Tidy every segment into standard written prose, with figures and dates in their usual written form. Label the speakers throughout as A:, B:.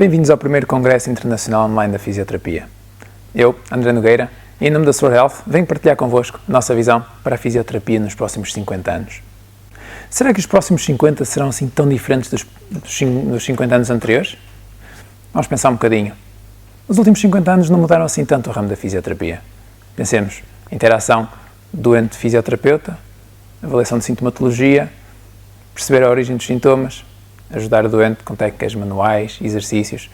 A: Bem-vindos ao primeiro Congresso Internacional Online da Fisioterapia. Eu, André Nogueira, em nome da Sword Health, venho partilhar convosco a nossa visão para a fisioterapia nos próximos 50 anos. Será que os próximos 50 serão assim tão diferentes dos 50 anos anteriores? Vamos pensar um bocadinho. Os últimos 50 anos não mudaram assim tanto o ramo da fisioterapia. Pensemos, interação doente-fisioterapeuta, avaliação de sintomatologia, perceber a origem dos sintomas, ajudar o doente com técnicas manuais, exercícios,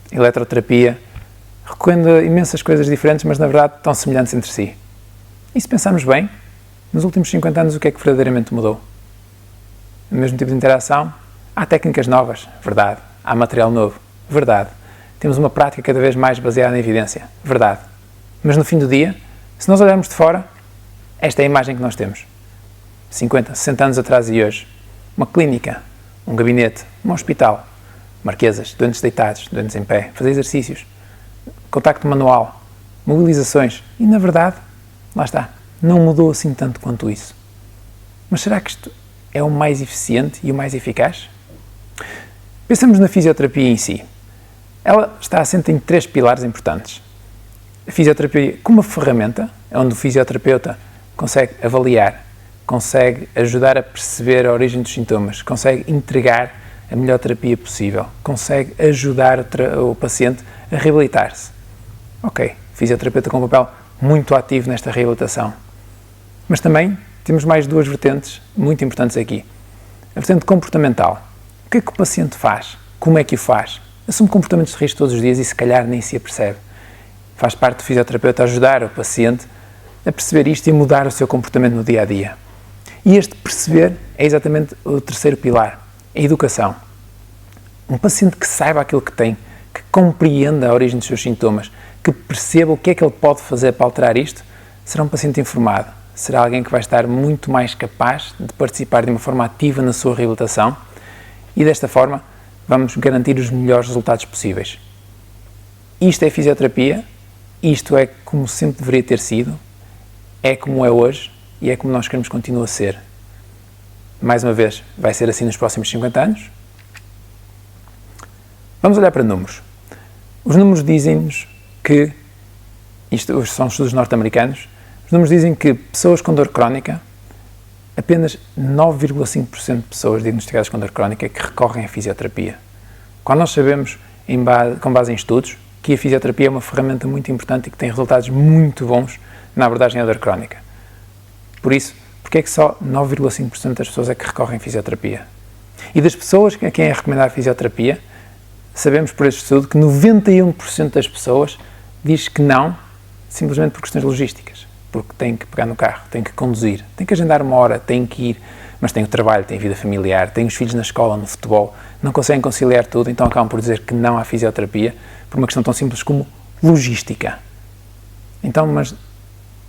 A: eletroterapia, recorrendo a imensas coisas diferentes, mas na verdade tão semelhantes entre si. E se pensarmos bem, nos últimos 50 anos o que é que verdadeiramente mudou? O mesmo tipo de interação? Há técnicas novas, verdade. Há material novo, verdade. Temos uma prática cada vez mais baseada em evidência, verdade. Mas no fim do dia, se nós olharmos de fora, esta é a imagem que nós temos. 50, 60 anos atrás e hoje. Uma clínica, um gabinete, um hospital, marquesas, doentes deitados, doentes em pé, fazer exercícios, contacto manual, mobilizações e, na verdade, lá está, não mudou assim tanto quanto isso. Mas será que isto é o mais eficiente e o mais eficaz? Pensamos na fisioterapia em si. Ela está assente em 3 pilares importantes. A fisioterapia como uma ferramenta, onde o fisioterapeuta consegue avaliar, consegue ajudar a perceber a origem dos sintomas, consegue entregar a melhor terapia possível, consegue ajudar o paciente a reabilitar-se. Ok, fisioterapeuta com um papel muito ativo nesta reabilitação. Mas também temos mais 2 vertentes muito importantes aqui. A vertente comportamental. O que é que o paciente faz? Como é que o faz? Assume comportamentos de risco todos os dias e se calhar nem se apercebe. Faz parte do fisioterapeuta ajudar o paciente a perceber isto e mudar o seu comportamento no dia-a-dia. E este perceber é exatamente o 3º pilar, a educação. Um paciente que saiba aquilo que tem, que compreenda a origem dos seus sintomas, que perceba o que é que ele pode fazer para alterar isto, será um paciente informado, será alguém que vai estar muito mais capaz de participar de uma forma ativa na sua reabilitação e desta forma vamos garantir os melhores resultados possíveis. Isto é fisioterapia, isto é como sempre deveria ter sido, é como é hoje e é como nós queremos que continue a ser. Mais uma vez, vai ser assim nos próximos 50 anos? Vamos olhar para números. Os números dizem-nos que, isto são estudos norte-americanos, os números dizem que pessoas com dor crónica, apenas 9,5% de pessoas diagnosticadas com dor crónica que recorrem à fisioterapia. Quando nós sabemos, com base em estudos, que a fisioterapia é uma ferramenta muito importante e que tem resultados muito bons na abordagem à dor crónica. Por isso, porque é que só 9,5% das pessoas é que recorrem à fisioterapia? E das pessoas a quem é recomendada a fisioterapia, sabemos por este estudo que 91% das pessoas diz que não, simplesmente por questões logísticas. Porque têm que pegar no carro, têm que conduzir, têm que agendar uma hora, têm que ir, mas têm o trabalho, têm a vida familiar, têm os filhos na escola, no futebol, não conseguem conciliar tudo, então acabam por dizer que não à fisioterapia por uma questão tão simples como logística. Então, mas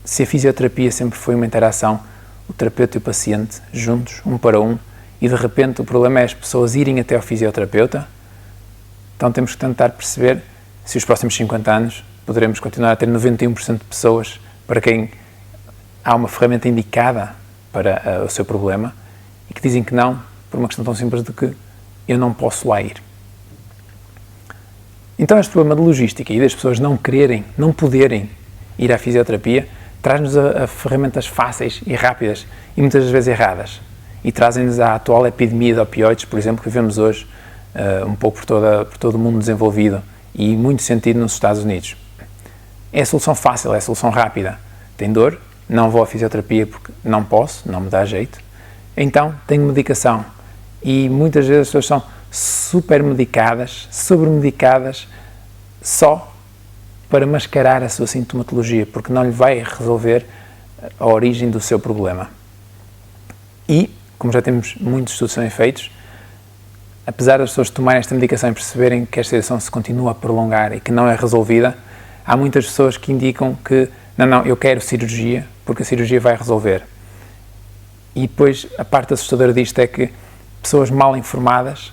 A: se a fisioterapia sempre foi uma interação, o terapeuta e o paciente juntos, um para um, e de repente o problema é as pessoas irem até ao fisioterapeuta, então temos que tentar perceber se os próximos 50 anos poderemos continuar a ter 91% de pessoas para quem há uma ferramenta indicada para o seu problema e que dizem que não, por uma questão tão simples de que eu não posso lá ir. Então este problema de logística e das pessoas não quererem, não poderem ir à fisioterapia, traz-nos a ferramentas fáceis e rápidas e muitas vezes erradas. E trazem-nos à atual epidemia de opioides, por exemplo, que vivemos hoje um pouco por todo o mundo desenvolvido e muito sentido nos Estados Unidos. É a solução fácil, é a solução rápida. Tem dor, não vou à fisioterapia porque não posso, não me dá jeito. Então, tenho medicação. E muitas vezes as pessoas são super medicadas, sobremedicadas, só para mascarar a sua sintomatologia, porque não lhe vai resolver a origem do seu problema. E, como já temos muitos estudos sendo feitos, apesar das pessoas tomarem esta medicação e perceberem que esta situação se continua a prolongar e que não é resolvida, há muitas pessoas que indicam que não, eu quero cirurgia, porque a cirurgia vai resolver. E depois, a parte assustadora disto é que pessoas mal informadas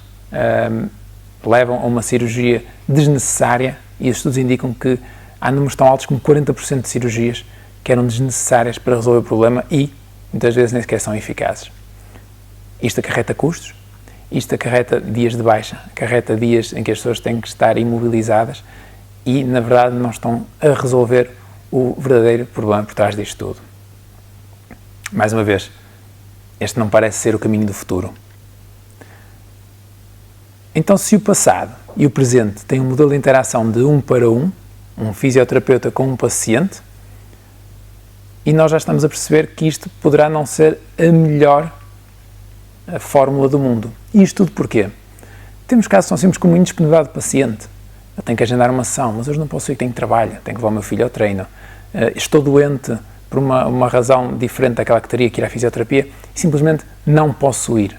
A: levam a uma cirurgia desnecessária e os estudos indicam que há números tão altos como 40% de cirurgias que eram desnecessárias para resolver o problema e, muitas vezes, nem sequer são eficazes. Isto acarreta custos isto acarreta dias de baixa, acarreta dias em que as pessoas têm que estar imobilizadas e, na verdade, não estão a resolver o verdadeiro problema por trás disto tudo. Mais uma vez, este não parece ser o caminho do futuro. Então, se o passado e o presente têm um modelo de interação de 1 para 1, um fisioterapeuta com um paciente, e nós já estamos a perceber que isto poderá não ser a melhor fórmula do mundo. E isto tudo porquê? Temos casos tão simples como indisponibilidade do paciente. Eu tenho que agendar uma sessão, mas hoje não posso ir, tenho trabalho, tenho que levar o meu filho ao treino. Estou doente por uma razão diferente daquela que teria que ir à fisioterapia e simplesmente não posso ir.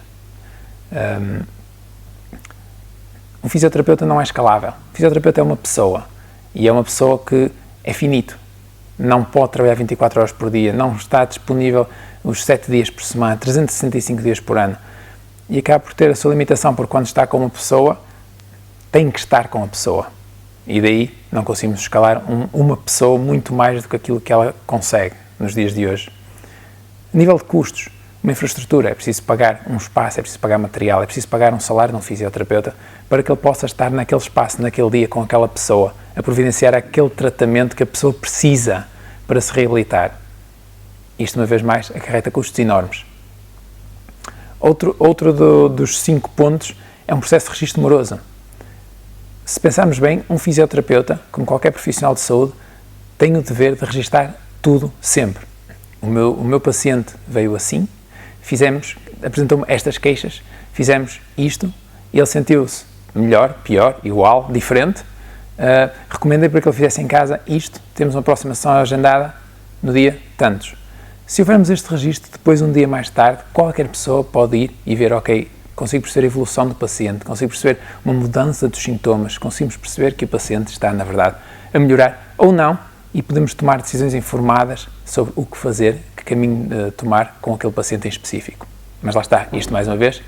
A: Um fisioterapeuta não é escalável. O fisioterapeuta é uma pessoa e é uma pessoa que é finito. Não pode trabalhar 24 horas por dia, não está disponível os 7 dias por semana, 365 dias por ano. E acaba por ter a sua limitação, porque quando está com uma pessoa, tem que estar com a pessoa. E daí não conseguimos escalar uma pessoa muito mais do que aquilo que ela consegue nos dias de hoje. A nível de custos, uma infraestrutura, é preciso pagar um espaço, é preciso pagar material, é preciso pagar um salário de um fisioterapeuta para que ele possa estar naquele espaço, naquele dia, com aquela pessoa, a providenciar aquele tratamento que a pessoa precisa para se reabilitar. Isto, uma vez mais, acarreta custos enormes. Outro dos 5 pontos é um processo de registro moroso. Se pensarmos bem, um fisioterapeuta, como qualquer profissional de saúde, tem o dever de registar tudo sempre. O meu paciente veio assim, apresentou-me estas queixas, fizemos isto, e ele sentiu-se melhor, pior, igual, diferente. Recomendei para que ele fizesse em casa isto, temos uma próxima sessão agendada no dia tantos. Se houvermos este registro, depois um dia mais tarde, qualquer pessoa pode ir e ver, ok, consigo perceber a evolução do paciente, consigo perceber uma mudança dos sintomas, conseguimos perceber que o paciente está, na verdade, a melhorar ou não, e podemos tomar decisões informadas sobre o que fazer, que caminho tomar com aquele paciente em específico. Mas lá está, isto mais uma vez,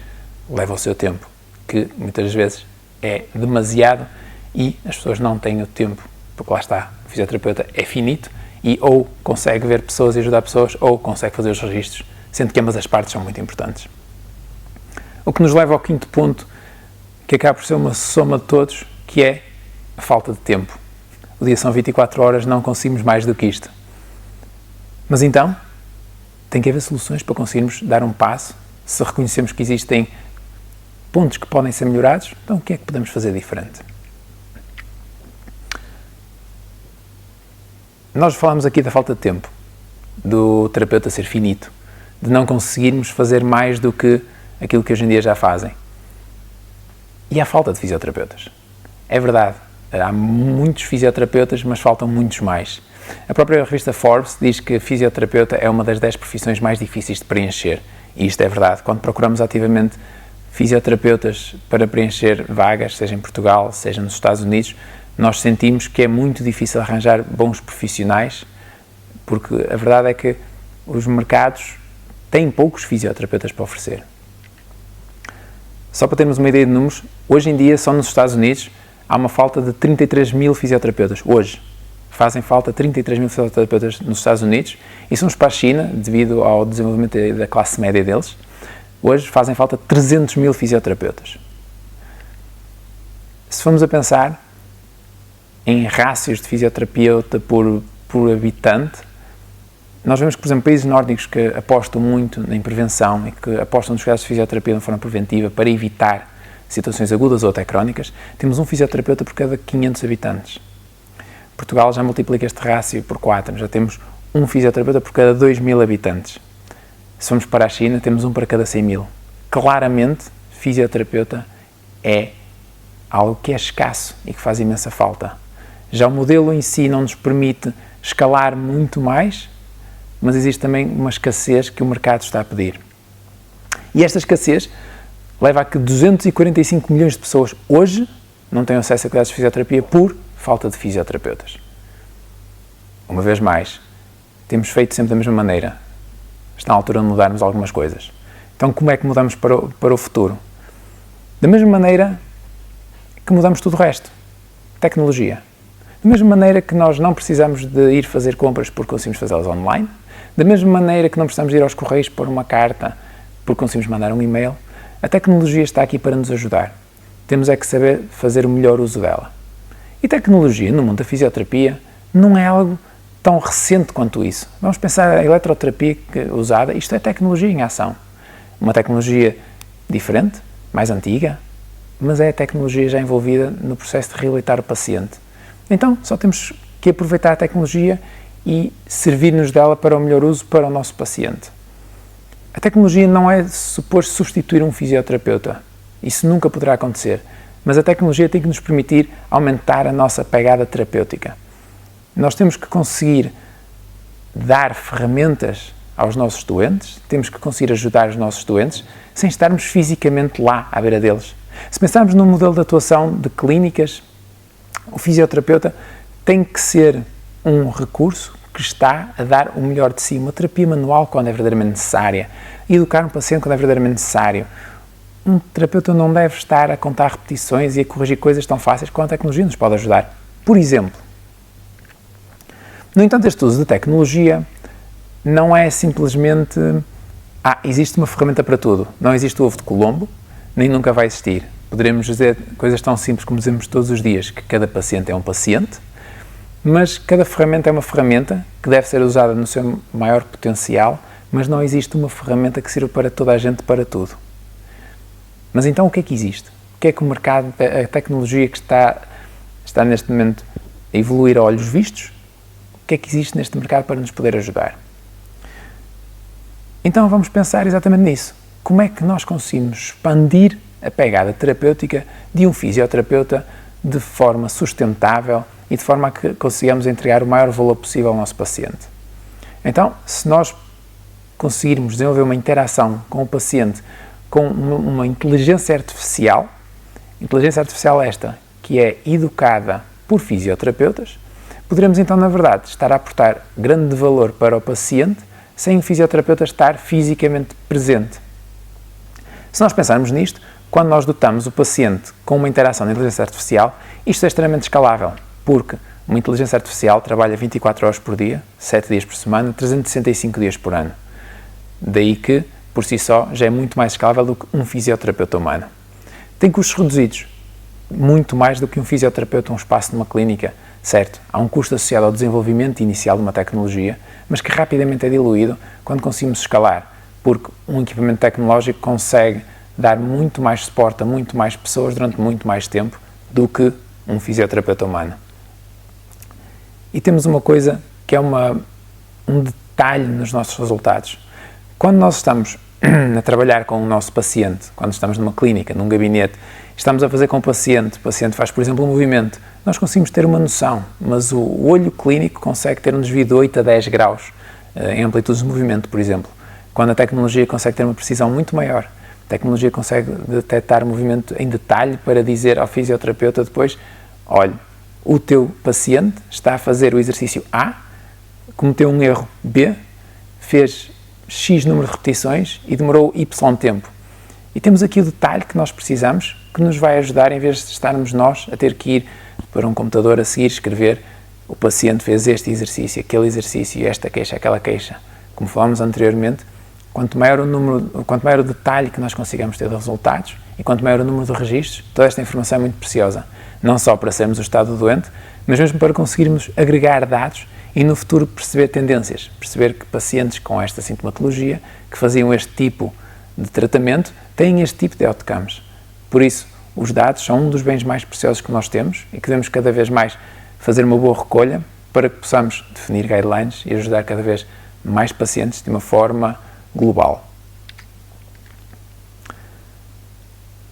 A: leva o seu tempo, que muitas vezes é demasiado e as pessoas não têm o tempo, porque lá está, o fisioterapeuta é finito e ou consegue ver pessoas e ajudar pessoas ou consegue fazer os registros, sendo que ambas as partes são muito importantes. O que nos leva ao 5º ponto, que acaba por ser uma soma de todos, que é a falta de tempo. O dia são 24 horas, não conseguimos mais do que isto. Mas então, tem que haver soluções para conseguirmos dar um passo. Se reconhecemos que existem pontos que podem ser melhorados, então o que é que podemos fazer diferente? Nós falamos aqui da falta de tempo, do terapeuta ser finito, de não conseguirmos fazer mais do que aquilo que hoje em dia já fazem. E há falta de fisioterapeutas. É verdade, há muitos fisioterapeutas, mas faltam muitos mais. A própria revista Forbes diz que fisioterapeuta é uma das 10 profissões mais difíceis de preencher. E isto é verdade. Quando procuramos ativamente fisioterapeutas para preencher vagas, seja em Portugal, seja nos Estados Unidos, nós sentimos que é muito difícil arranjar bons profissionais, porque a verdade é que os mercados têm poucos fisioterapeutas para oferecer. Só para termos uma ideia de números, hoje em dia, só nos Estados Unidos, há uma falta de 33 mil fisioterapeutas. Hoje, fazem falta 33 mil fisioterapeutas nos Estados Unidos, e se vamos para a China, devido ao desenvolvimento da classe média deles, hoje fazem falta 300 mil fisioterapeutas. Se formos a pensar em rácios de fisioterapeuta por habitante, nós vemos que, por exemplo, países nórdicos que apostam muito em prevenção e que apostam nos cuidados de fisioterapia de forma preventiva para evitar situações agudas ou até crónicas, temos um fisioterapeuta por cada 500 habitantes. Portugal já multiplica este rácio por 4, já temos um fisioterapeuta por cada 2.000 habitantes. Se formos para a China, temos um para cada 100.000. Claramente, fisioterapeuta é algo que é escasso e que faz imensa falta. Já o modelo em si não nos permite escalar muito mais, mas existe também uma escassez que o mercado está a pedir. E esta escassez leva a que 245 milhões de pessoas hoje não têm acesso a cuidados de fisioterapia por falta de fisioterapeutas. Uma vez mais, temos feito sempre da mesma maneira. Está na altura de mudarmos algumas coisas. Então, como é que mudamos para o futuro? Da mesma maneira que mudamos tudo o resto. Tecnologia. Da mesma maneira que nós não precisamos de ir fazer compras porque conseguimos fazê-las online, da mesma maneira que não precisamos de ir aos correios pôr uma carta porque conseguimos mandar um e-mail, A tecnologia está aqui para nos ajudar. Temos é que saber fazer o melhor uso dela. E tecnologia no mundo da fisioterapia não é algo tão recente quanto isso. Vamos pensar a eletroterapia usada, isto é tecnologia em ação. Uma tecnologia diferente, mais antiga, mas é a tecnologia já envolvida no processo de reabilitar o paciente. Então, só temos que aproveitar a tecnologia e servir-nos dela para o melhor uso para o nosso paciente. A tecnologia não é suposto substituir um fisioterapeuta. Isso nunca poderá acontecer. Mas a tecnologia tem que nos permitir aumentar a nossa pegada terapêutica. Nós temos que conseguir dar ferramentas aos nossos doentes, temos que conseguir ajudar os nossos doentes sem estarmos fisicamente lá à beira deles. Se pensarmos num modelo de atuação de clínicas, o fisioterapeuta tem que ser um recurso que está a dar o melhor de si, uma terapia manual quando é verdadeiramente necessária, educar um paciente quando é verdadeiramente necessário. Um terapeuta não deve estar a contar repetições e a corrigir coisas tão fáceis quanto a tecnologia nos pode ajudar. Por exemplo, no entanto, este uso de tecnologia não é simplesmente existe uma ferramenta para tudo. Não existe o ovo de Colombo, nem nunca vai existir. Poderemos dizer coisas tão simples como dizemos todos os dias, que cada paciente é um paciente, mas cada ferramenta é uma ferramenta que deve ser usada no seu maior potencial, mas não existe uma ferramenta que sirva para toda a gente, para tudo. Mas então o que é que existe? O que é que o mercado, a tecnologia que está neste momento a evoluir a olhos vistos, o que é que existe neste mercado para nos poder ajudar? Então vamos pensar exatamente nisso. Como é que nós conseguimos expandir a pegada terapêutica de um fisioterapeuta de forma sustentável e de forma a que consigamos entregar o maior valor possível ao nosso paciente? Então, se nós conseguirmos desenvolver uma interação com o paciente com uma inteligência artificial esta que é educada por fisioterapeutas, poderemos então, na verdade, estar a aportar grande valor para o paciente sem o fisioterapeuta estar fisicamente presente. Se nós pensarmos nisto, quando nós dotamos o paciente com uma interação de inteligência artificial, isto é extremamente escalável, porque uma inteligência artificial trabalha 24 horas por dia, 7 dias por semana, 365 dias por ano. Daí que, por si só, já é muito mais escalável do que um fisioterapeuta humano. Tem custos reduzidos, muito mais do que um fisioterapeuta um espaço numa clínica. Certo, há um custo associado ao desenvolvimento inicial de uma tecnologia, mas que rapidamente é diluído quando conseguimos escalar, porque um equipamento tecnológico consegue dar muito mais suporte a muito mais pessoas durante muito mais tempo do que um fisioterapeuta humano. E temos uma coisa que é um detalhe nos nossos resultados. Quando nós estamos a trabalhar com o nosso paciente, quando estamos numa clínica, num gabinete, estamos a fazer com o paciente faz, por exemplo, um movimento, nós conseguimos ter uma noção, mas o olho clínico consegue ter um desvio de 8 a 10 graus em amplitudes de movimento, por exemplo, quando a tecnologia consegue ter uma precisão muito maior. A tecnologia consegue detectar o movimento em detalhe para dizer ao fisioterapeuta depois, olha, o teu paciente está a fazer o exercício A, cometeu um erro B, fez X número de repetições e demorou Y tempo. E temos aqui o detalhe que nós precisamos, que nos vai ajudar em vez de estarmos nós a ter que ir para um computador a seguir escrever o paciente fez este exercício, aquele exercício, esta queixa, aquela queixa. Como falámos anteriormente, quanto maior o detalhe que nós consigamos ter de resultados e quanto maior o número de registros, toda esta informação é muito preciosa. Não só para sabermos o estado do doente, mas mesmo para conseguirmos agregar dados e no futuro perceber tendências, perceber que pacientes com esta sintomatologia, que faziam este tipo de tratamento, têm este tipo de outcomes. Por isso, os dados são um dos bens mais preciosos que nós temos e que devemos cada vez mais fazer uma boa recolha para que possamos definir guidelines e ajudar cada vez mais pacientes de uma forma global.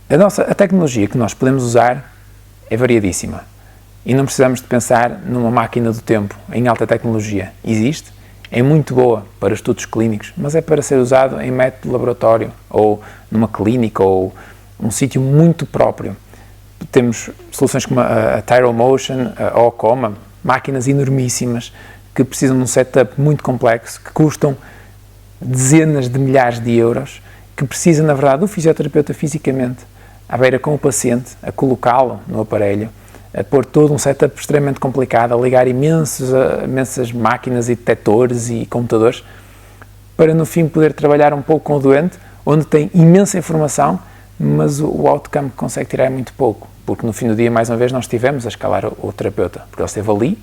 A: A tecnologia que nós podemos usar é variadíssima e não precisamos de pensar numa máquina do tempo em alta tecnologia. Existe, é muito boa para estudos clínicos, mas é para ser usado em método de laboratório ou numa clínica ou um sítio muito próprio. Temos soluções como a Tyromotion ou a Coma, máquinas enormíssimas que precisam de um setup muito complexo, que custam dezenas de milhares de euros, que precisa, na verdade, do fisioterapeuta fisicamente à beira com o paciente, a colocá-lo no aparelho, a pôr todo um setup extremamente complicado, a ligar imensas máquinas e detectores e computadores, para no fim poder trabalhar um pouco com o doente, onde tem imensa informação, mas o outcome que consegue tirar é muito pouco, porque no fim do dia, mais uma vez, nós estivemos a escalar o terapeuta, porque ele esteve ali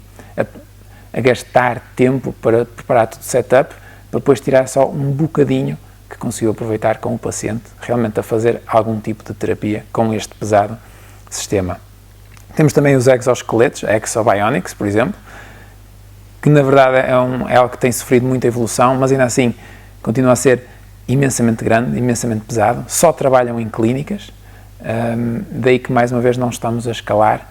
A: a gastar tempo para preparar todo o setup, para depois tirar só um bocadinho que conseguiu aproveitar com o paciente, realmente a fazer algum tipo de terapia com este pesado sistema. Temos também os exoesqueletos, a Exobionics, por exemplo, que na verdade é algo que tem sofrido muita evolução, mas ainda assim continua a ser imensamente grande, imensamente pesado, só trabalham em clínicas, daí que mais uma vez não estamos a escalar,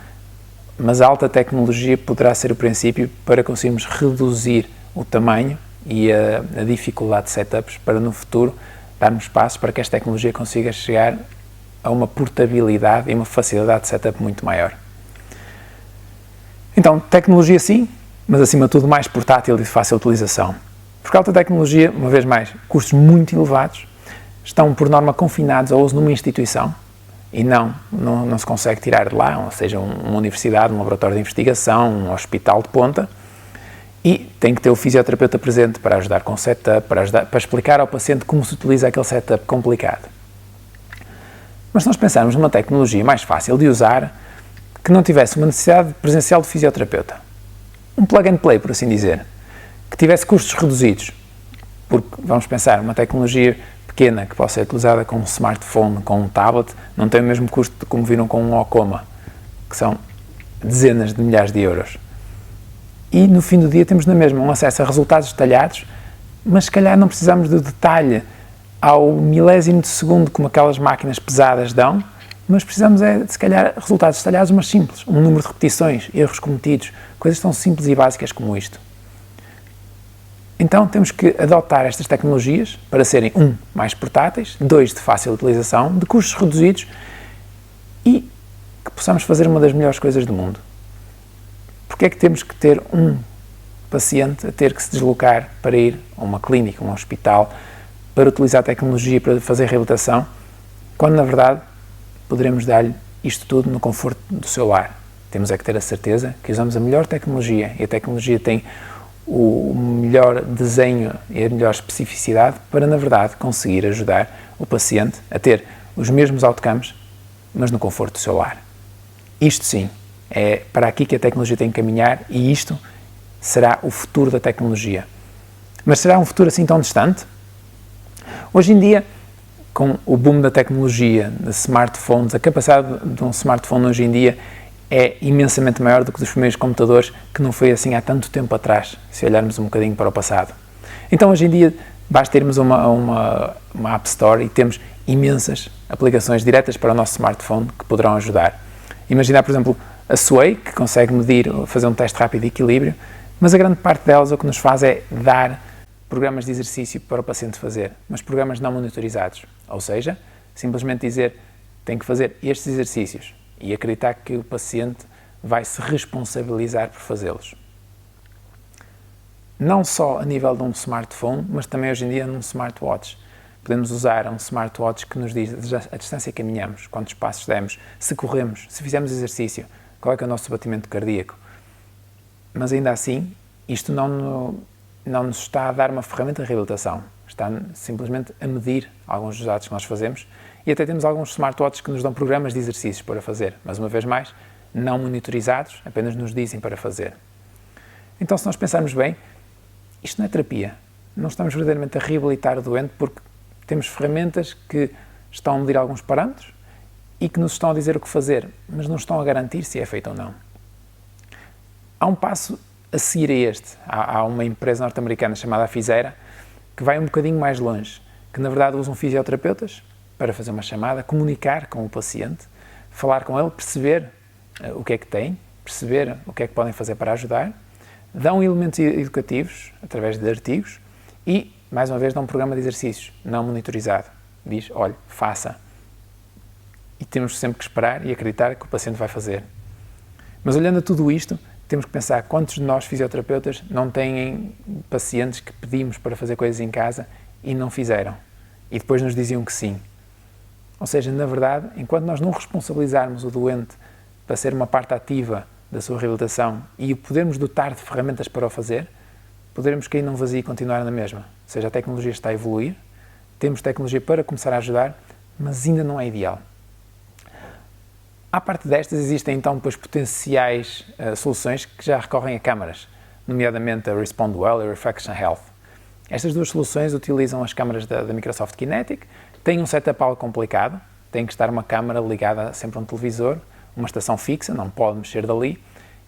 A: mas a alta tecnologia poderá ser o princípio para conseguirmos reduzir o tamanho e a dificuldade de setups para no futuro darmos passos para que esta tecnologia consiga chegar a uma portabilidade e uma facilidade de setup muito maior. Então, tecnologia sim, mas acima de tudo mais portátil e de fácil utilização. Porque a alta tecnologia, uma vez mais, custos muito elevados, estão por norma confinados ao uso numa instituição e não se consegue tirar de lá, ou seja, uma universidade, um laboratório de investigação, um hospital de ponta, e tem que ter o fisioterapeuta presente para ajudar com o setup, para explicar ao paciente como se utiliza aquele setup complicado. Mas se nós pensarmos numa tecnologia mais fácil de usar, que não tivesse uma necessidade presencial de fisioterapeuta, um plug and play, por assim dizer, que tivesse custos reduzidos, porque vamos pensar, uma tecnologia pequena que possa ser utilizada com um smartphone, com um tablet, não tem o mesmo custo como viram com um Ocoma, que são dezenas de milhares de euros. E no fim do dia temos na mesma um acesso a resultados detalhados, mas se calhar não precisamos do detalhe ao milésimo de segundo como aquelas máquinas pesadas dão, mas precisamos de se calhar resultados detalhados, mas simples, um número de repetições, erros cometidos, coisas tão simples e básicas como isto. Então temos que adotar estas tecnologias para serem, mais portáteis, 2, de fácil utilização, de custos reduzidos e que possamos fazer uma das melhores coisas do mundo. Porque é que temos que ter um paciente a ter que se deslocar para ir a uma clínica, um hospital, para utilizar a tecnologia para fazer reabilitação, quando na verdade poderemos dar-lhe isto tudo no conforto do seu lar? Temos é que ter a certeza que usamos a melhor tecnologia e a tecnologia tem o melhor desenho e a melhor especificidade para, na verdade, conseguir ajudar o paciente a ter os mesmos outcomes, mas no conforto do seu lar. Isto sim, é para aqui que a tecnologia tem que caminhar e isto será o futuro da tecnologia. Mas será um futuro assim tão distante? Hoje em dia, com o boom da tecnologia, de smartphones, a capacidade de um smartphone hoje em dia é imensamente maior do que dos primeiros computadores, que não foi assim há tanto tempo atrás, se olharmos um bocadinho para o passado. Então, hoje em dia, basta irmos a uma App Store e temos imensas aplicações diretas para o nosso smartphone que poderão ajudar. Imaginar, por exemplo, a Sway, que consegue medir, fazer um teste rápido de equilíbrio, mas a grande parte delas o que nos faz é dar programas de exercício para o paciente fazer, mas programas não monitorizados. Ou seja, simplesmente dizer, tem que fazer estes exercícios e acreditar que o paciente vai se responsabilizar por fazê-los. Não só a nível de um smartphone, mas também hoje em dia num smartwatch. Podemos usar um smartwatch que nos diz a distância que caminhamos, quantos passos demos, se corremos, se fizemos exercício, qual é que é o nosso batimento cardíaco. Mas ainda assim, isto não nos está a dar uma ferramenta de reabilitação, está simplesmente a medir alguns dos dados que nós fazemos e até temos alguns smartwatches que nos dão programas de exercícios para fazer, mas uma vez mais, não monitorizados, apenas nos dizem para fazer. Então, se nós pensarmos bem, isto não é terapia, não estamos verdadeiramente a reabilitar o doente porque temos ferramentas que estão a medir alguns parâmetros e que nos estão a dizer o que fazer, mas não estão a garantir se é feito ou não. Há um passo a seguir a este. Há uma empresa norte-americana chamada Fizeira que vai um bocadinho mais longe, que na verdade usam fisioterapeutas para fazer uma chamada, comunicar com o paciente, falar com ele, perceber o que é que tem, perceber o que é que podem fazer para ajudar, dão elementos educativos através de artigos e, mais uma vez, dão um programa de exercícios não monitorizado. Diz, olha, faça. E temos sempre que esperar e acreditar que o paciente vai fazer. Mas olhando a tudo isto, temos que pensar quantos de nós, fisioterapeutas, não têm pacientes que pedimos para fazer coisas em casa e não fizeram. E depois nos diziam que sim. Ou seja, na verdade, enquanto nós não responsabilizarmos o doente para ser uma parte ativa da sua reabilitação e o podermos dotar de ferramentas para o fazer, poderemos cair num vazio e continuar na mesma. Ou seja, a tecnologia está a evoluir, temos tecnologia para começar a ajudar, mas ainda não é ideal. À parte destas, existem então depois potenciais soluções que já recorrem a câmaras, nomeadamente a RespondWell e a Reflection Health. Estas duas soluções utilizam as câmaras da Microsoft Kinetic, têm um setup algo complicado, tem que estar uma câmara ligada sempre a um televisor, uma estação fixa, não pode mexer dali,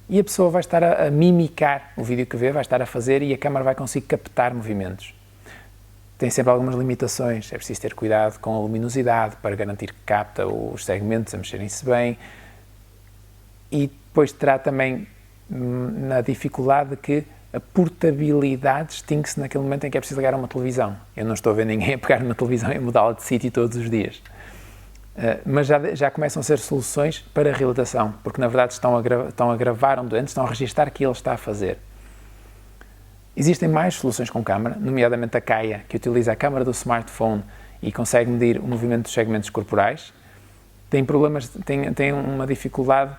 A: e a pessoa vai estar a mimicar o vídeo que vê, vai estar a fazer e a câmara vai conseguir captar movimentos. Tem sempre algumas limitações, é preciso ter cuidado com a luminosidade para garantir que capta os segmentos a mexerem-se bem, e depois terá também na dificuldade de que a portabilidade distingue-se naquele momento em que é preciso ligar a uma televisão. Eu não estou a ver ninguém a pegar uma televisão e mudá-la de sítio todos os dias. Mas já começam a ser soluções para a reabilitação, porque na verdade estão a gravar um doente, estão a registar o que ele está a fazer. Existem mais soluções com câmara, nomeadamente a Kaya, que utiliza a câmara do smartphone e consegue medir o movimento dos segmentos corporais. Tem uma dificuldade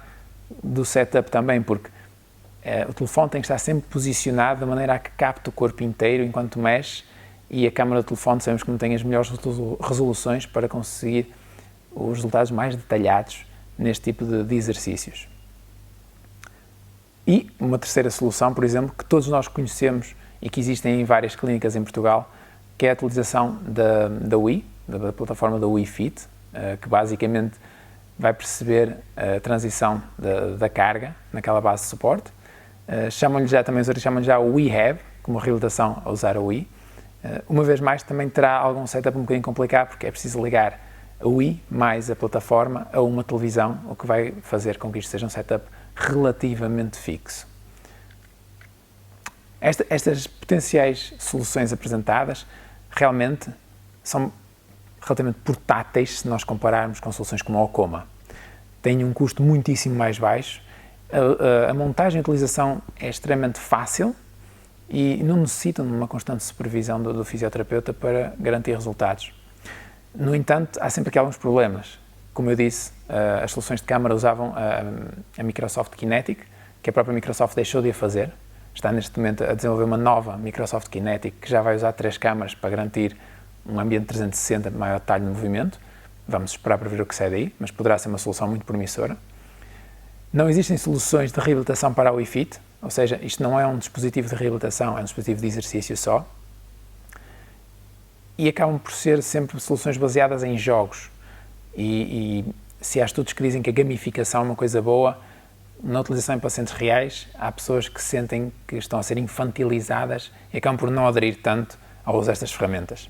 A: do setup também, porque o telefone tem que estar sempre posicionado de maneira a que capte o corpo inteiro enquanto mexe, e a câmara do telefone sabemos que não tem as melhores resoluções para conseguir os resultados mais detalhados neste tipo de exercícios. E uma terceira solução, por exemplo, que todos nós conhecemos e que existem em várias clínicas em Portugal, que é a utilização da Wii, da plataforma da Wii Fit, que basicamente vai perceber a transição da carga naquela base de suporte. Chamam-lhe já o Wii Have, como reabilitação a usar a Wii. Uma vez mais, também terá algum setup um bocadinho complicado, porque é preciso ligar a Wii mais a plataforma a uma televisão, o que vai fazer com que isto seja um setup relativamente fixo. Estas potenciais soluções apresentadas realmente são relativamente portáteis se nós compararmos com soluções como a Ocoma. Têm um custo muitíssimo mais baixo, a montagem e utilização é extremamente fácil e não necessitam de uma constante supervisão do fisioterapeuta para garantir resultados. No entanto, há sempre aqui alguns problemas. Como eu disse, as soluções de câmara usavam a Microsoft Kinetic, que a própria Microsoft deixou de a fazer. Está neste momento a desenvolver uma nova Microsoft Kinetic, que já vai usar 3 câmaras para garantir um ambiente 360 de maior detalhe no movimento. Vamos esperar para ver o que sai daí, mas poderá ser uma solução muito promissora. Não existem soluções de reabilitação para a Wii Fit, ou seja, isto não é um dispositivo de reabilitação, é um dispositivo de exercício só. E acabam por ser sempre soluções baseadas em jogos. E se há estudos que dizem que a gamificação é uma coisa boa, na utilização em pacientes reais, há pessoas que sentem que estão a ser infantilizadas e acabam por não aderir tanto ao uso destas ferramentas.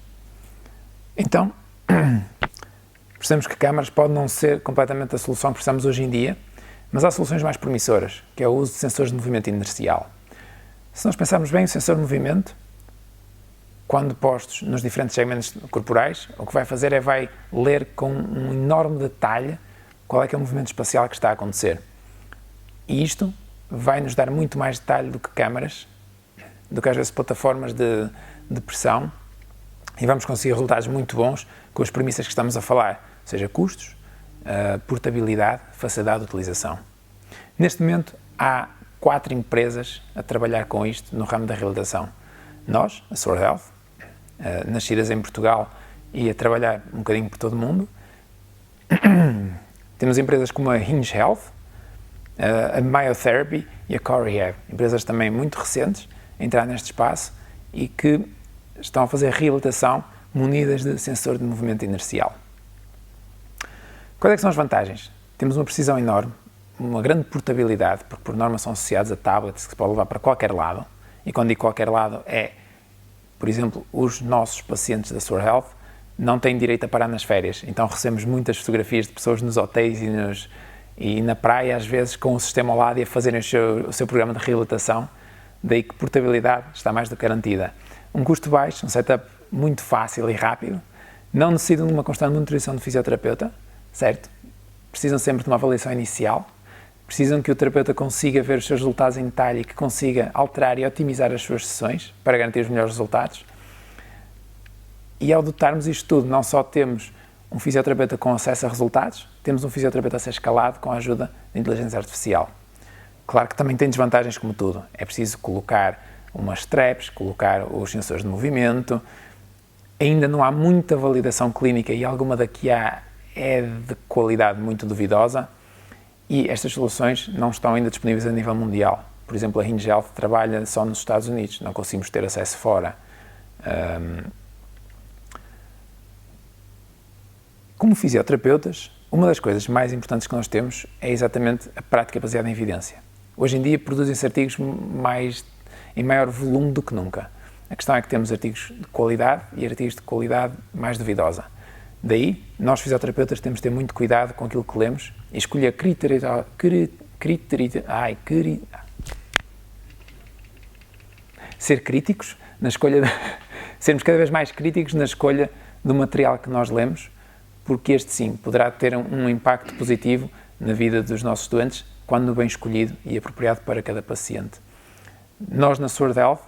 A: Então, percebemos que câmaras podem não ser completamente a solução que precisamos hoje em dia, mas há soluções mais promissoras, que é o uso de sensores de movimento inercial. Se nós pensarmos bem, o sensor de movimento, quando postos nos diferentes segmentos corporais, o que vai fazer é vai ler com um enorme detalhe qual é que é o movimento espacial que está a acontecer. E isto vai nos dar muito mais detalhe do que câmaras, do que às vezes plataformas de pressão, e vamos conseguir resultados muito bons com as premissas que estamos a falar, seja custos, portabilidade, facilidade de utilização. Neste momento há 4 empresas a trabalhar com isto no ramo da reabilitação. Nós, a Sword Health, nascidas em Portugal e a trabalhar um bocadinho por todo o mundo. Temos empresas como a Hinge Health, a Myotherapy e a Core Rehab, empresas também muito recentes a entrar neste espaço e que estão a fazer reabilitação munidas de sensor de movimento inercial. Quais é que são as vantagens? Temos uma precisão enorme, uma grande portabilidade, porque por norma são associados a tablets que se pode levar para qualquer lado, e quando digo qualquer lado é, por exemplo, os nossos pacientes da Sword Health não têm direito a parar nas férias, então recebemos muitas fotografias de pessoas nos hotéis e na praia, às vezes, com o sistema ao lado e a fazerem o seu programa de reabilitação, daí que portabilidade está mais do que garantida. Um custo baixo, um setup muito fácil e rápido, não necessitam de uma constante monitorização de fisioterapeuta, certo? Precisam sempre de uma avaliação inicial, precisam que o terapeuta consiga ver os seus resultados em detalhe e que consiga alterar e otimizar as suas sessões para garantir os melhores resultados. E ao dotarmos isto tudo, não só temos um fisioterapeuta com acesso a resultados, temos um fisioterapeuta a ser escalado com a ajuda de inteligência artificial. Claro que também tem desvantagens como tudo. É preciso colocar umas straps, colocar os sensores de movimento, ainda não há muita validação clínica e alguma da que há é de qualidade muito duvidosa, e estas soluções não estão ainda disponíveis a nível mundial. Por exemplo, a Hinge Health trabalha só nos Estados Unidos, não conseguimos ter acesso fora. Como fisioterapeutas, uma das coisas mais importantes que nós temos é exatamente a prática baseada em evidência. Hoje em dia produzem-se artigos em maior volume do que nunca. A questão é que temos artigos de qualidade e artigos de qualidade mais duvidosa. Daí, nós fisioterapeutas temos de ter muito cuidado com aquilo que lemos e escolher ser críticos na escolha, sermos cada vez mais críticos na escolha do material que nós lemos, porque este sim poderá ter um impacto positivo na vida dos nossos doentes quando bem escolhido e apropriado para cada paciente. Nós na Sword Health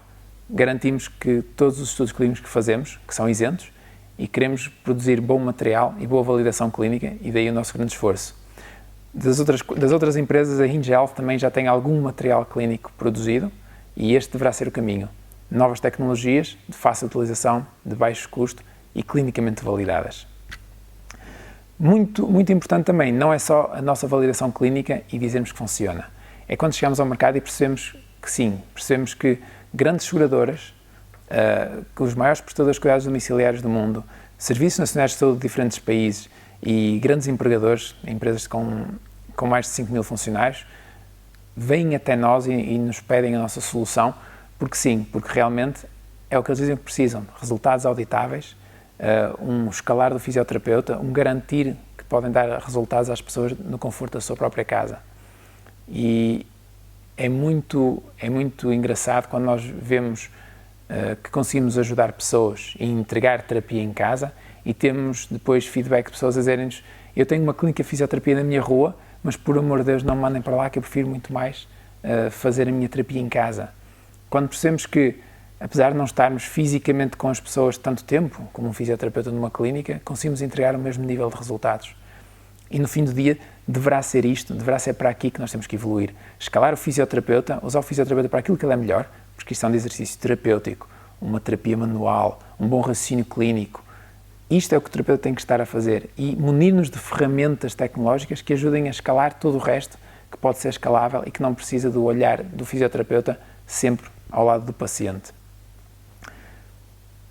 A: garantimos que todos os estudos clínicos que fazemos, que são isentos, e queremos produzir bom material e boa validação clínica, e daí o nosso grande esforço. Das outras empresas, a Hinge Health também já tem algum material clínico produzido, e este deverá ser o caminho. Novas tecnologias de fácil utilização, de baixo custo e clinicamente validadas. Muito importante também, não é só a nossa validação clínica e dizermos que funciona. É quando chegamos ao mercado e percebemos que sim, percebemos que grandes seguradoras, que os maiores prestadores de cuidados domiciliários do mundo, serviços nacionais de saúde de diferentes países e grandes empregadores, empresas com mais de 5 mil funcionários, vêm até nós e nos pedem a nossa solução, porque sim, porque realmente é o que eles dizem que precisam, resultados auditáveis, um escalar do fisioterapeuta, um garantir que podem dar resultados às pessoas no conforto da sua própria casa. E é muito engraçado quando nós vemos que conseguimos ajudar pessoas e entregar terapia em casa e temos depois feedback de pessoas a dizerem-nos: eu tenho uma clínica de fisioterapia na minha rua, mas por amor de Deus não me mandem para lá, que eu prefiro muito mais fazer a minha terapia em casa. Quando percebemos que, apesar de não estarmos fisicamente com as pessoas tanto tempo, como um fisioterapeuta numa clínica, conseguimos entregar o mesmo nível de resultados. E no fim do dia, deverá ser isto, deverá ser para aqui que nós temos que evoluir. Escalar o fisioterapeuta, usar o fisioterapeuta para aquilo que ele é melhor, prescrição de exercício terapêutico, uma terapia manual, um bom raciocínio clínico. Isto é o que o terapeuta tem que estar a fazer e munir-nos de ferramentas tecnológicas que ajudem a escalar todo o resto que pode ser escalável e que não precisa do olhar do fisioterapeuta sempre ao lado do paciente.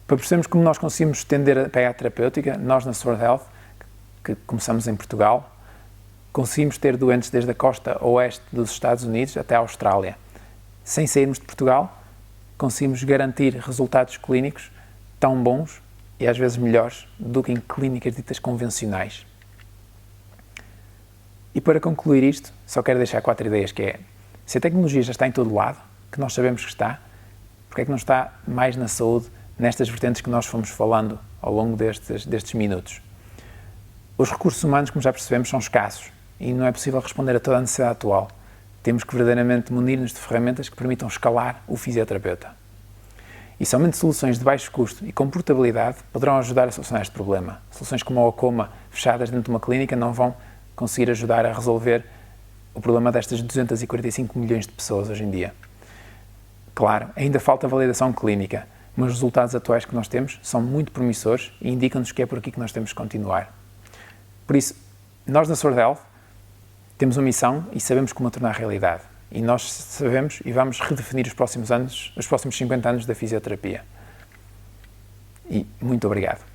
A: Para percebermos como nós conseguimos estender a PA terapêutica, nós na Sword Health, que começamos em Portugal, conseguimos ter doentes desde a costa oeste dos Estados Unidos até a Austrália. Sem sairmos de Portugal, conseguimos garantir resultados clínicos tão bons e às vezes melhores do que em clínicas ditas convencionais. E para concluir isto, só quero deixar 4 ideias, que é: se a tecnologia já está em todo lado, que nós sabemos que está, porque é que não está mais na saúde, nestas vertentes que nós fomos falando ao longo destes minutos? Os recursos humanos, como já percebemos, são escassos e não é possível responder a toda a necessidade atual. Temos que verdadeiramente munir-nos de ferramentas que permitam escalar o fisioterapeuta. E somente soluções de baixo custo e com portabilidade poderão ajudar a solucionar este problema. Soluções como a Ocoma, fechadas dentro de uma clínica, não vão conseguir ajudar a resolver o problema destas 245 milhões de pessoas hoje em dia. Claro, ainda falta validação clínica, mas os resultados atuais que nós temos são muito promissores e indicam-nos que é por aqui que nós temos que continuar. Por isso, nós na Sword Health temos uma missão e sabemos como a tornar realidade. E nós sabemos e vamos redefinir os próximos 50 anos da fisioterapia. E muito obrigado.